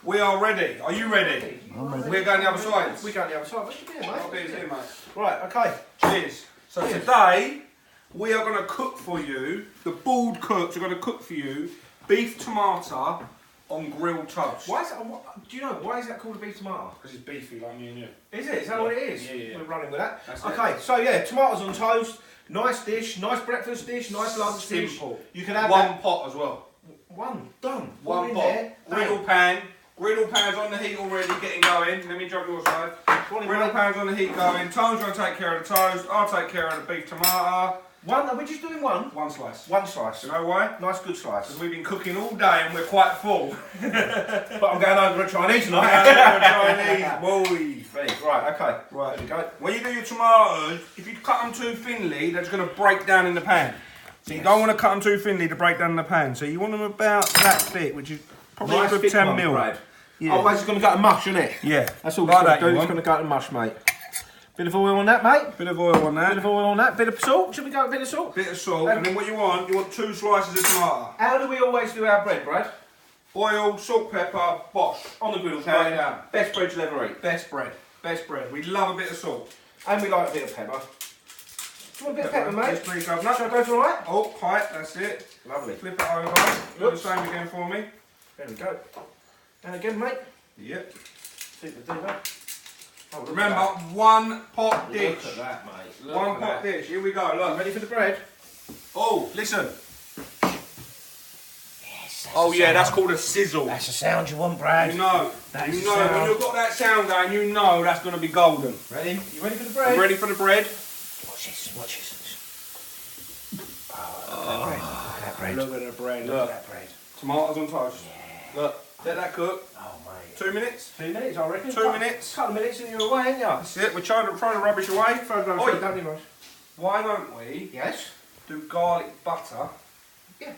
We are ready. Are you ready? I'm ready. We're going the other side. We're going the other side. What's your beer, mate? I'll be here, mate. Right, okay. Cheers. So today, we are going to cook for you, the bald cooks are going to cook for you, beef tomato on grilled toast. Why is that, do you know, why is that called a beef tomato? Because it's beefy like me and you. Is it? Is that what it is? Yeah. We're running with that. That's okay, so yeah, tomatoes on toast, nice dish, nice breakfast dish, nice lunch dish. Simple. You can have one pot as well. One, done. One pot. Griddle pan. Griddle pan's on the heat already, getting going. Let me jog your side. Griddle pan's on the heat going. Tom's going to take care of the toast. I'll take care of the beef tomato. One, are we just doing one? One slice. One slice. You know why? Nice good slice. Because we've been cooking all day and we're quite full. But I'm going over a Chinese tonight. Chinese boy. Right, okay. Right. There we go. When you do your tomatoes, if you cut them too thinly, they're just going to break down in the pan. So you don't want to cut them too thinly to break down in the pan. So you want them about that thick, which is probably Nice a good thick 10 one, mil. Brad. Yeah. Otherwise it's going to go to mush, isn't it? Yeah. That's all like it's that going to do. you It's want. going to go to mush, mate. Bit of oil on that, mate. Bit of oil on that. Bit of oil on that. Bit of salt. Should we go with a bit of salt? Bit of salt. And then what you want 2 slices of tomato. How do we always do our bread, Brad? Oil, salt, pepper, bosh. On the griddle, Straight straight down. Best bread you'll ever eat. Best bread. Best bread. We love a bit of salt. And we like a bit of pepper. Do you want a bit of pepper, mate? Yes, please, governor. Shall I go for right? Oh, height, that's it. Lovely. Flip it over. Do the same again for me. There we go. And again, mate. Yep. See if we do that. Oh, look Remember, at 1 pot that. dish. Look at that, mate. Look 1 at pot that. dish. Here we go. Look. Ready for the bread? Oh, listen. Yes. Oh yeah, that's called a sizzle. That's the sound you want, Brad. You know. That is You the know. sound. When you've got that sound going, you know that's going to be golden. Ready? You ready for the bread? Ready for the bread? Watch this. Watch this. Oh, look at that bread. Look at that bread. Look at the bread. Look Look. at that bread. Tomatoes on toast. Yeah. Look. Let that cook. Oh, mate. 2 minutes. 2 minutes, I reckon. 2 minutes. Couple of minutes and you're away, ain't you? That's it. We're trying to throw the rubbish away. Oi. Don't you, Rose? Why don't we Yes. do garlic butter? Yeah.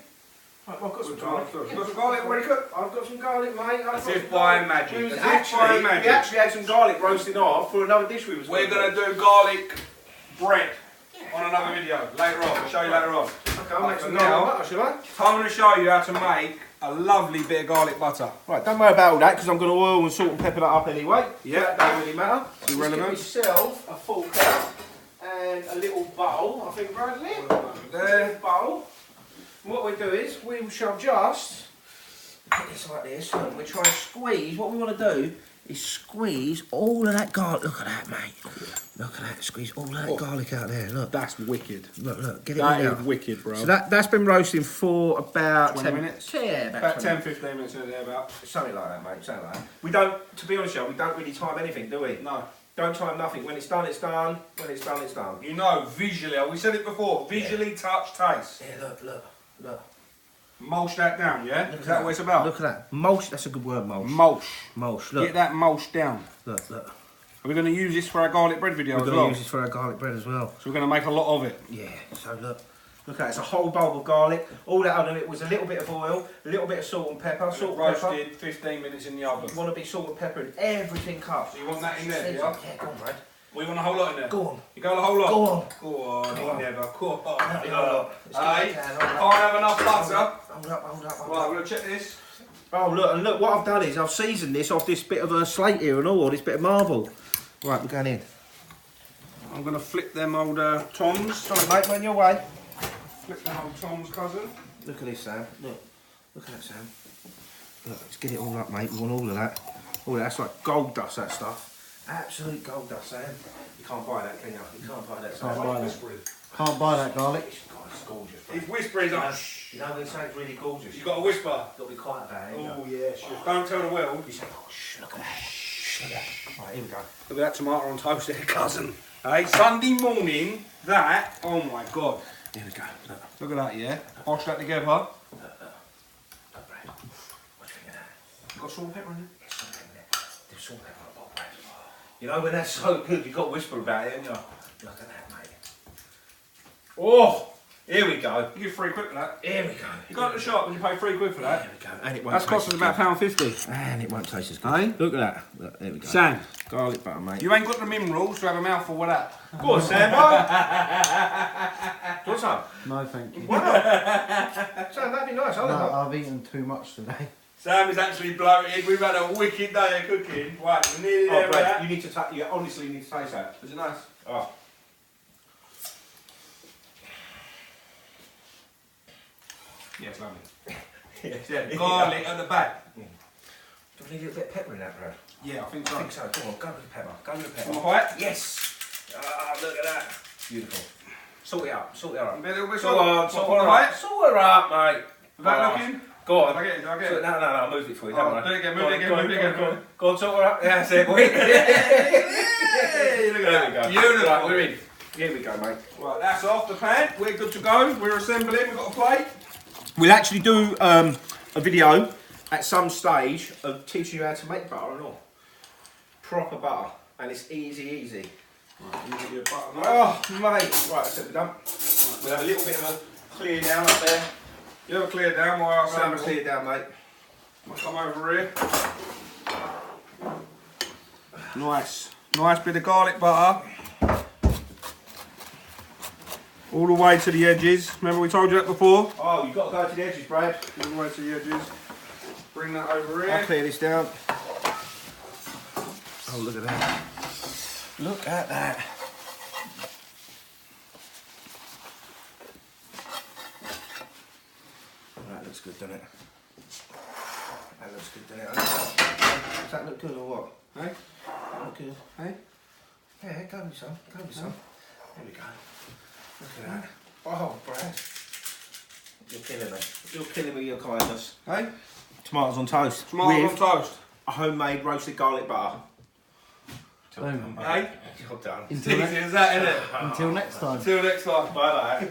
Right, well, I've got some With garlic. garlic. You got some garlic already cooked? I've got some garlic, mate. As if by magic. We, was As if by actually, magic. we actually had some garlic roasting off for another dish we was We're gonna going to do garlic bread on another video later on. I'll show you later on. Okay, I'll make some Now- garlic butter, shall I? I'm going to show you how to make a lovely bit of garlic butter. Right, don't worry about all that because I'm going to oil and salt and pepper that up anyway. Yeah. That don't really matter. It's Just irrelevant. Get myself a full cup and a little bowl, I think, Bradley. There. Bowl. What we do is we shall just put this like this and we try and squeeze. What we want to do is squeeze all of that garlic. Look at that, mate. Look at that. Squeeze all of that garlic out there. Look. That's wicked. Look. Get it That in is there. wicked, bro. So that's been roasting for about 20 minutes? Yeah, about 20 10-15 minutes in there about. Something like that, mate. Something like that. We don't, to be honest, we don't really time anything, do we? No. Don't time nothing. When it's done, it's done. When it's done, it's done. You know, visually, we said it before, visually touch taste. Yeah, look. Mulch that down, yeah? Look Is at that what it's about? Look at that. Mulch, that's a good word, mulch. Mulch. Mulch, look. Get that mulch down. Look. Are we going to use this for our garlic bread video We're as going well? to use this for our garlic bread as well. So we're going to make a lot of it. Yeah, so look at it. It's a whole bowl of garlic. All that under it was a little bit of oil, a little bit of salt and pepper. Salt and pepper. Roasted 15 minutes in the oven. You want a bit of salt and pepper and everything cut. So you want that in there, yeah? Yeah, go on, Brad. We want a whole lot in there. Go on. You go the whole lot? Go on. Go on, Go on. never. Go on. Let's get Hey, it down, can't have enough butter. Hold up. Right, we're going to check this. Oh look, what I've done is I've seasoned this off this bit of a slate here and all, this bit of marble. Right, we're going in. I'm going to flip them old Toms. Sorry mate, when you're away. Flip them old Toms, cousin. Look at this, Sam. Look at that, Sam. Look, let's get it all up, mate. We want all of that. All of that's like gold dust, that stuff. Absolute gold dust, Sam. You can't buy that, can you? You can't buy that. Can't buy that. Can't buy that garlic. It's gorgeous, bro. He's whispering, You know when something's really gorgeous, you got to whisper. got to be quiet about it. Oh, yeah, sure. Don't tell the world. You say, oh, shh, look at that. Shh, look at that. Right, here we go. Look at that tomato on toast there, cousin. Hey, Sunday morning, that, oh my God. Here we go. Look at that, yeah? Wash that together. Look, Brad. What do you think of that? Got salt and pepper in There's salt in there. There's salt and pepper on the bottom, Brad. You know when that's so good, you've got to whisper about it, haven't you? Look at that, mate. Oh! Here we go. You give £3 for that. Here we go. You go to the shop and you pay £3 for that. There we go. And it won't That's taste costing as about good. £1.50. And it won't taste as good. Hey? Look at that. Look, there we go. Sam, Garlic butter, mate. you ain't got the minerals to have a mouthful with that. Go on, Sam. What's up? No, thank you. Why not? Sam, that'd be nice. No, I've eaten too much today. Sam is actually bloated. We've had a wicked day of cooking. Right, we're nearly there. Oh, Brad, you need to taste. You honestly need to taste that. Is it nice? Oh. Yeah, it's lovely. Yeah. Garlic at the back. Do we need a little bit of pepper in that, Brad? Yeah, I think so. I think so. Come on, go with the pepper. Go with the pepper. On the white? Yes. Ah, look at that. Beautiful. Salt it up. Salt it up. A little bit Salt on salt the her white? up. Salt her up, mate. Is that looking? Go on. I get it, I get it. No, I moved it for you. Oh, Don't do worry. it again, move it again, move it again. Go on, salt her up. Yeah, that's it, boy. Hey, look at There we that. go. Beautiful. Right, we're in. Here we go, mate. Right, that's off the pan. We're good to go. We're assembling. We've got a plate. We'll actually do a video at some stage of teaching you how to make butter and all. Proper butter. And it's easy. Right, let me get you a butter knife. Oh, mate. Right, that's it, we're done. We'll have a little bit of a clear down up there. You have a clear down while I Have a assemble. clear down, mate. I'll come over here. Nice. Nice bit of garlic butter. All the way to the edges. Remember we told you that before? Oh, you've got to go to the edges, Brad. All the way to the edges. Bring that over I'll here. clear this down. Oh, look at that. Look at that. That looks good, doesn't it? That looks good, doesn't it? Does that look good or what? Hey? That look good. Hey? Yeah, go with some. Go with some. There we go. Look at that. Oh, Brad. You're killing me. You're killing me with your kindness. Hey? Tomatoes on toast. Tomatoes with on toast. a homemade roasted garlic butter. Boom. Hey? You're done. Easy as that, isn't it? Until next time. Until next time. Bye bye.